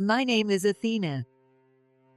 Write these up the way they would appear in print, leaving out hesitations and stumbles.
My name is Athena.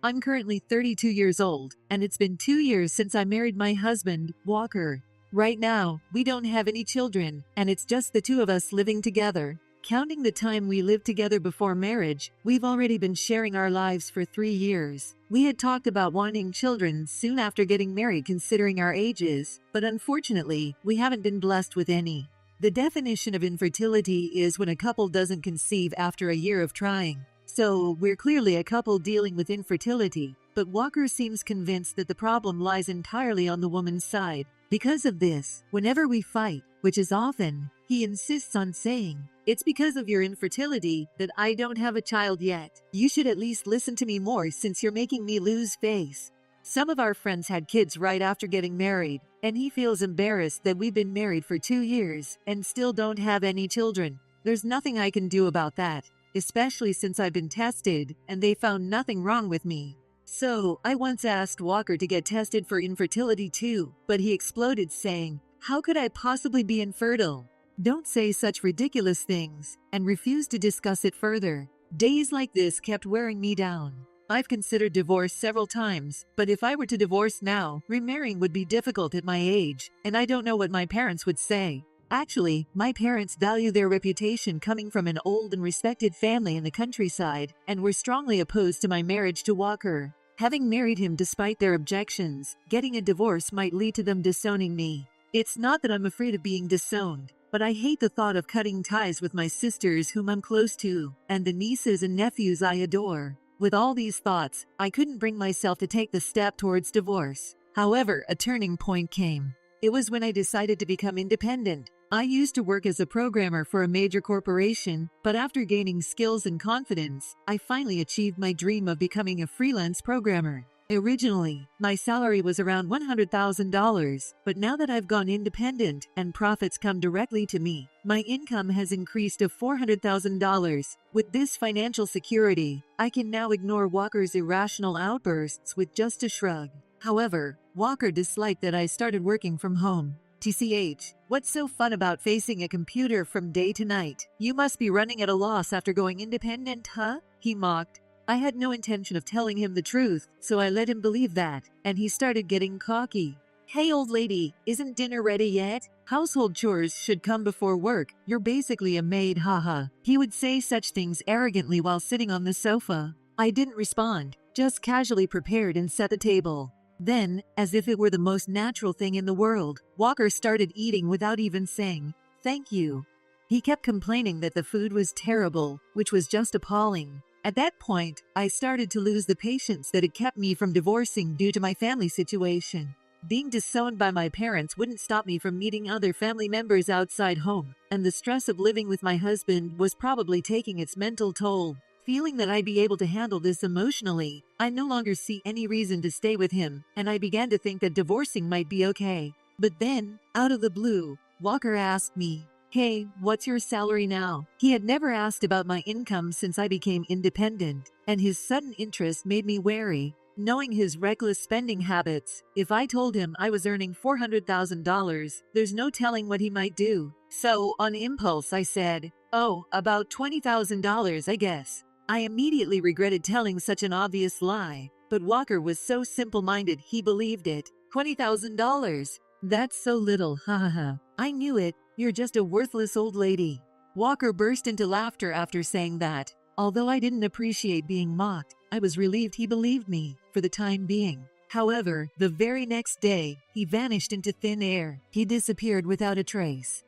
I'm currently 32 years old, and it's been 2 years since I married my husband, Walker. Right now, we don't have any children, and it's just the two of us living together. Counting the time we lived together before marriage, we've already been sharing our lives for 3 years. We had talked about wanting children soon after getting married considering our ages, but unfortunately, we haven't been blessed with any. The definition of infertility is when a couple doesn't conceive after a year of trying. So, we're clearly a couple dealing with infertility, but Walker seems convinced that the problem lies entirely on the woman's side. Because of this, whenever we fight, which is often, he insists on saying, "It's because of your infertility that I don't have a child yet. You should at least listen to me more since you're making me lose face." Some of our friends had kids right after getting married, and he feels embarrassed that we've been married for 2 years and still don't have any children. There's nothing I can do about that, especially since I've been tested and they found nothing wrong with me. So, I once asked Walker to get tested for infertility too, but he exploded saying, "How could I possibly be infertile? Don't say such ridiculous things," and refused to discuss it further. Days like this kept wearing me down. I've considered divorce several times, but if I were to divorce now, remarrying would be difficult at my age, and I don't know what my parents would say. Actually, my parents value their reputation coming from an old and respected family in the countryside, and were strongly opposed to my marriage to Walker. Having married him despite their objections, getting a divorce might lead to them disowning me. It's not that I'm afraid of being disowned, but I hate the thought of cutting ties with my sisters whom I'm close to, and the nieces and nephews I adore. With all these thoughts, I couldn't bring myself to take the step towards divorce. However, a turning point came. It was when I decided to become independent. I used to work as a programmer for a major corporation, but after gaining skills and confidence, I finally achieved my dream of becoming a freelance programmer. Originally, my salary was around $100,000, but now that I've gone independent and profits come directly to me, my income has increased to $400,000. With this financial security, I can now ignore Walker's irrational outbursts with just a shrug. However, Walker disliked that I started working from home. TCH, what's so fun about facing a computer from day to night? You must be running at a loss after going independent, huh? He mocked. I had no intention of telling him the truth, so I let him believe that, and he started getting cocky. "Hey old lady, isn't dinner ready yet? Household chores should come before work. You're basically a maid, haha." He would say such things arrogantly while sitting on the sofa. I didn't respond, just casually prepared and set the table. Then, as if it were the most natural thing in the world, Walker started eating without even saying, "Thank you." He kept complaining that the food was terrible, which was just appalling. At that point, I started to lose the patience that had kept me from divorcing due to my family situation. Being disowned by my parents wouldn't stop me from meeting other family members outside home, and the stress of living with my husband was probably taking its mental toll. Feeling that I'd be able to handle this emotionally, I no longer see any reason to stay with him, and I began to think that divorcing might be okay. But then, out of the blue, Walker asked me, "Hey, what's your salary now?" He had never asked about my income since I became independent, and his sudden interest made me wary. Knowing his reckless spending habits, if I told him I was earning $400,000, there's no telling what he might do. So, on impulse, I said, "Oh, about $20,000, I guess." I immediately regretted telling such an obvious lie, but Walker was so simple-minded he believed it. $20,000? That's so little, haha. I knew it. You're just a worthless old lady. Walker burst into laughter after saying that. Although I didn't appreciate being mocked, I was relieved he believed me, for the time being. However, the very next day, he vanished into thin air. He disappeared without a trace.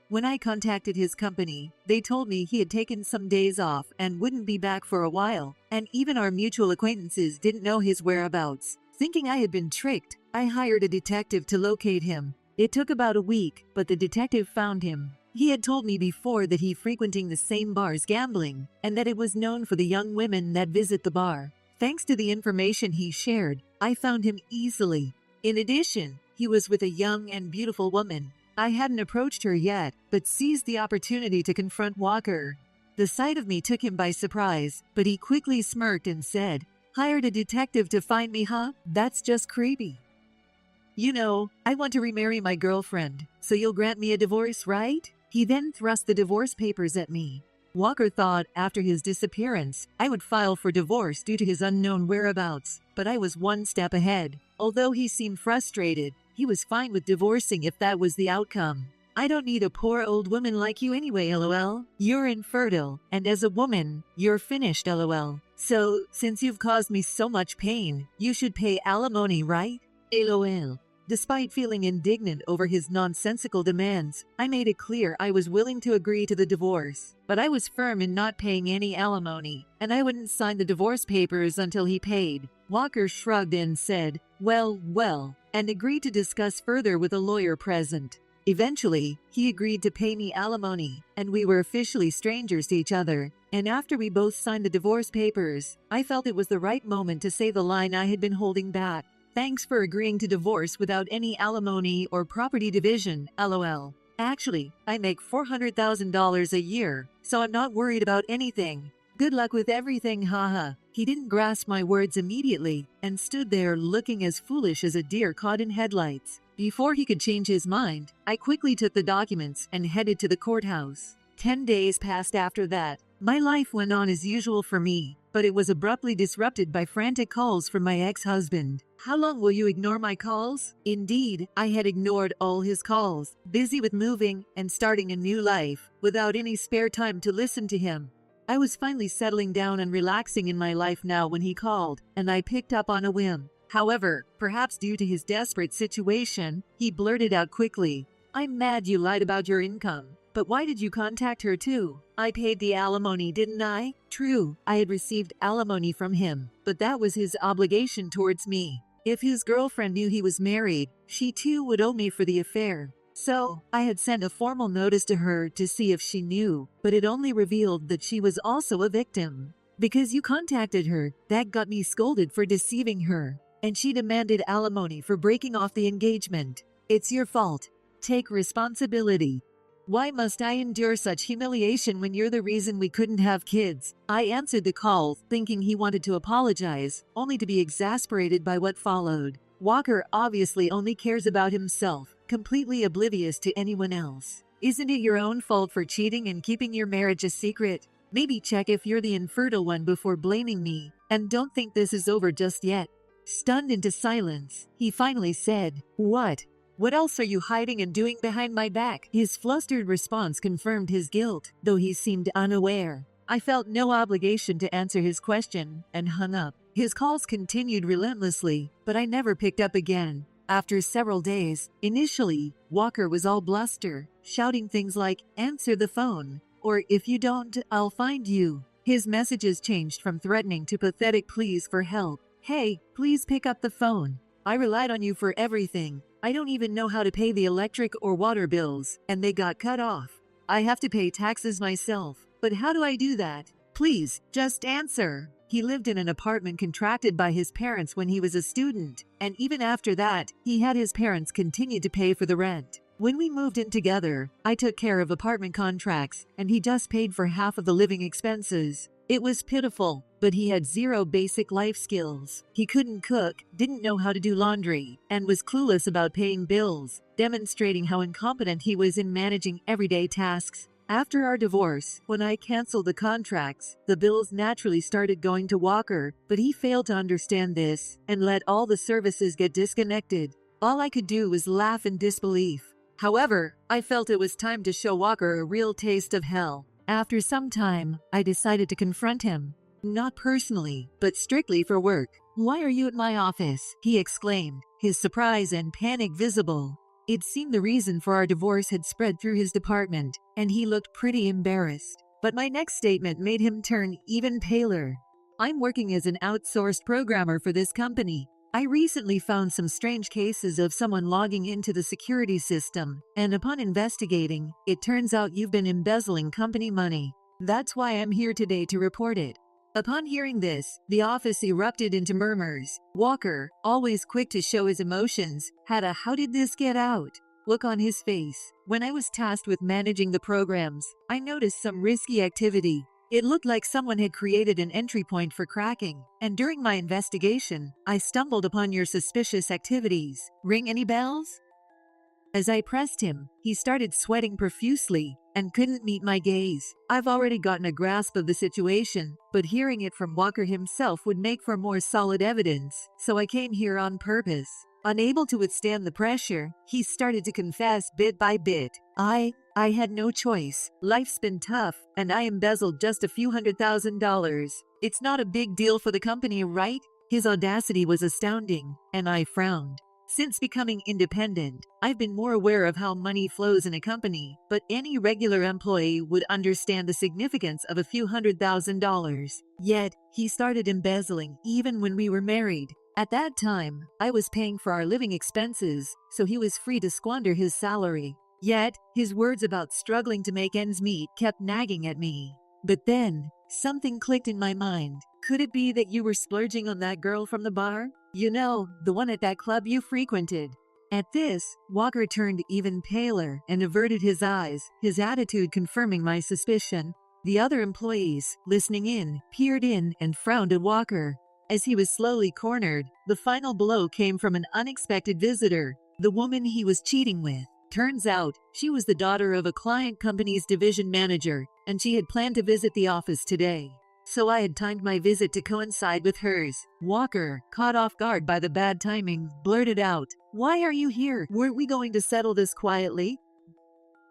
When I contacted his company, they told me he had taken some days off and wouldn't be back for a while, and even our mutual acquaintances didn't know his whereabouts. Thinking I had been tricked, I hired a detective to locate him. It took about a week, but the detective found him. He had told me before that he frequenting the same bars gambling, and that it was known for the young women that visit the bar. Thanks to the information he shared, I found him easily. In addition, he was with a young and beautiful woman. I hadn't approached her yet, but seized the opportunity to confront Walker. The sight of me took him by surprise, but he quickly smirked and said, "Hired a detective to find me, huh? That's just creepy. You know, I want to remarry my girlfriend, so you'll grant me a divorce, right?" He then thrust the divorce papers at me. Walker thought after his disappearance, I would file for divorce due to his unknown whereabouts, but I was one step ahead. Although he seemed frustrated, he was fine with divorcing if that was the outcome. I don't need a poor old woman like you anyway, lol. You're infertile, and as a woman, you're finished, lol. So, since you've caused me so much pain, you should pay alimony, right? Lol. Despite feeling indignant over his nonsensical demands, I made it clear I was willing to agree to the divorce, but I was firm in not paying any alimony, and I wouldn't sign the divorce papers until he paid. Walker shrugged and said, well, and agreed to discuss further with a lawyer present. Eventually, he agreed to pay me alimony, and we were officially strangers to each other. And after we both signed the divorce papers, I felt it was the right moment to say the line I had been holding back. Thanks for agreeing to divorce without any alimony or property division, lol. Actually, I make $400,000 a year, so I'm not worried about anything. Good luck with everything, haha. He didn't grasp my words immediately and stood there looking as foolish as a deer caught in headlights. Before he could change his mind, I quickly took the documents and headed to the courthouse. 10 days passed after that. My life went on as usual for me, but it was abruptly disrupted by frantic calls from my ex-husband. How long will you ignore my calls? Indeed, I had ignored all his calls, busy with moving and starting a new life, without any spare time to listen to him. I was finally settling down and relaxing in my life now when he called, and I picked up on a whim. However, perhaps due to his desperate situation, he blurted out quickly, "I'm mad you lied about your income. But why did you contact her too? I paid the alimony, didn't I?" True, I had received alimony from him, but that was his obligation towards me. If his girlfriend knew he was married, she too would owe me for the affair. So, I had sent a formal notice to her to see if she knew, but it only revealed that she was also a victim. Because you contacted her, that got me scolded for deceiving her, and she demanded alimony for breaking off the engagement. It's your fault. Take responsibility. Why must I endure such humiliation when you're the reason we couldn't have kids? I answered the call, thinking he wanted to apologize, only to be exasperated by what followed. Walker obviously only cares about himself, completely oblivious to anyone else. Isn't it your own fault for cheating and keeping your marriage a secret? Maybe check if you're the infertile one before blaming me, and don't think this is over just yet. Stunned into silence, he finally said, "What? What else are you hiding and doing behind my back?" His flustered response confirmed his guilt, though he seemed unaware. I felt no obligation to answer his question and hung up. His calls continued relentlessly, but I never picked up again. After several days, initially, Walker was all bluster, shouting things like, "Answer the phone," or "If you don't, I'll find you." His messages changed from threatening to pathetic pleas for help. "Hey, please pick up the phone. I relied on you for everything. I don't even know how to pay the electric or water bills, and they got cut off. I have to pay taxes myself, but how do I do that? Please, just answer." He lived in an apartment contracted by his parents when he was a student, and even after that, he had his parents continue to pay for the rent. When we moved in together, I took care of apartment contracts, and he just paid for half of the living expenses. It was pitiful, but he had zero basic life skills. He couldn't cook, didn't know how to do laundry, and was clueless about paying bills, demonstrating how incompetent he was in managing everyday tasks. After our divorce, when I canceled the contracts, the bills naturally started going to Walker, but he failed to understand this and let all the services get disconnected. All I could do was laugh in disbelief. However, I felt it was time to show Walker a real taste of hell. After some time, I decided to confront him. Not personally, but strictly for work. "Why are you at my office?" he exclaimed, his surprise and panic visible. It seemed the reason for our divorce had spread through his department, and he looked pretty embarrassed. But my next statement made him turn even paler. "I'm working as an outsourced programmer for this company. I recently found some strange cases of someone logging into the security system, and upon investigating, it turns out you've been embezzling company money. That's why I'm here today to report it." Upon hearing this, the office erupted into murmurs. Walker, always quick to show his emotions, had a "how did this get out" look on his face. When I was tasked with managing the programs, I noticed some risky activity. It looked like someone had created an entry point for cracking, and during my investigation, I stumbled upon your suspicious activities. Ring any bells? As I pressed him, he started sweating profusely, and couldn't meet my gaze. I've already gotten a grasp of the situation, but hearing it from Walker himself would make for more solid evidence, so I came here on purpose. Unable to withstand the pressure, he started to confess bit by bit. I had no choice. Life's been tough, and I embezzled just a few $100,000. It's not a big deal for the company, right? His audacity was astounding, and I frowned. Since becoming independent, I've been more aware of how money flows in a company, but any regular employee would understand the significance of a few $100,000. Yet, he started embezzling even when we were married. At that time, I was paying for our living expenses, so he was free to squander his salary. Yet, his words about struggling to make ends meet kept nagging at me. But then, something clicked in my mind. Could it be that you were splurging on that girl from the bar? You know, the one at that club you frequented. At this, Walker turned even paler and averted his eyes, his attitude confirming my suspicion. The other employees, listening in, peered in and frowned at Walker. As he was slowly cornered, the final blow came from an unexpected visitor, the woman he was cheating with. Turns out, she was the daughter of a client company's division manager, and she had planned to visit the office today. So I had timed my visit to coincide with hers. Walker, caught off guard by the bad timing, blurted out, "Why are you here? Weren't we going to settle this quietly?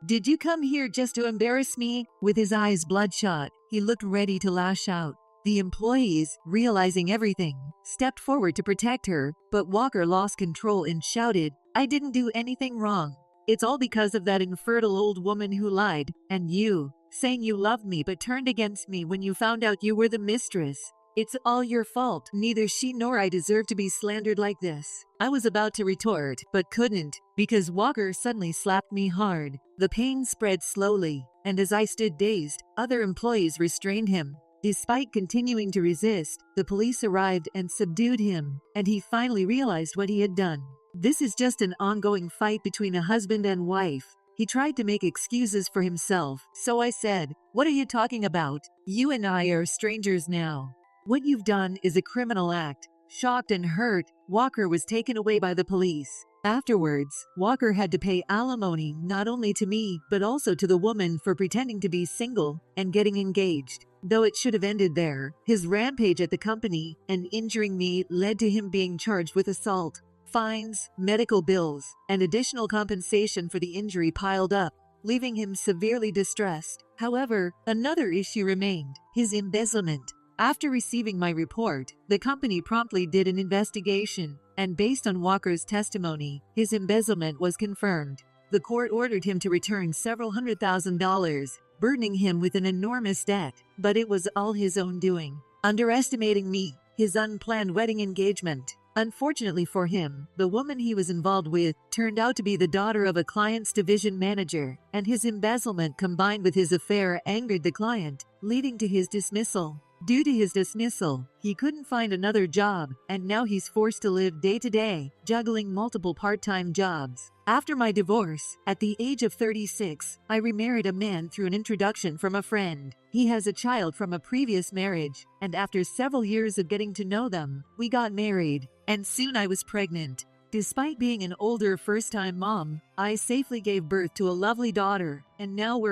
Did you come here just to embarrass me?" With his eyes bloodshot, he looked ready to lash out. The employees, realizing everything, stepped forward to protect her, but Walker lost control and shouted, "I didn't do anything wrong. It's all because of that infertile old woman who lied, and you, saying you loved me but turned against me when you found out you were the mistress. It's all your fault. Neither she nor I deserve to be slandered like this." I was about to retort, but couldn't, because Walker suddenly slapped me hard. The pain spread slowly, and as I stood dazed, other employees restrained him. Despite continuing to resist, the police arrived and subdued him, and he finally realized what he had done. This is just an ongoing fight between a husband and wife. He tried to make excuses for himself, so I said, "What are you talking about? You and I are strangers now. What you've done is a criminal act." Shocked and hurt, Walker was taken away by the police. Afterwards, Walker had to pay alimony not only to me, but also to the woman for pretending to be single and getting engaged. Though it should have ended there, his rampage at the company and injuring me led to him being charged with assault. Fines, medical bills, and additional compensation for the injury piled up, leaving him severely distressed. However, another issue remained: his embezzlement. After receiving my report, the company promptly did an investigation, and based on Walker's testimony, his embezzlement was confirmed. The court ordered him to return several $100,000, burdening him with an enormous debt, but it was all his own doing. Underestimating me, his unplanned wedding engagement. Unfortunately for him, the woman he was involved with turned out to be the daughter of a client's division manager, and his embezzlement combined with his affair angered the client, leading to his dismissal. Due to his dismissal, he couldn't find another job, and now he's forced to live day to day, juggling multiple part-time jobs. After my divorce, at the age of 36, I remarried a man through an introduction from a friend. He has a child from a previous marriage, and after several years of getting to know them, we got married, and soon I was pregnant. Despite being an older first-time mom, I safely gave birth to a lovely daughter, and now we're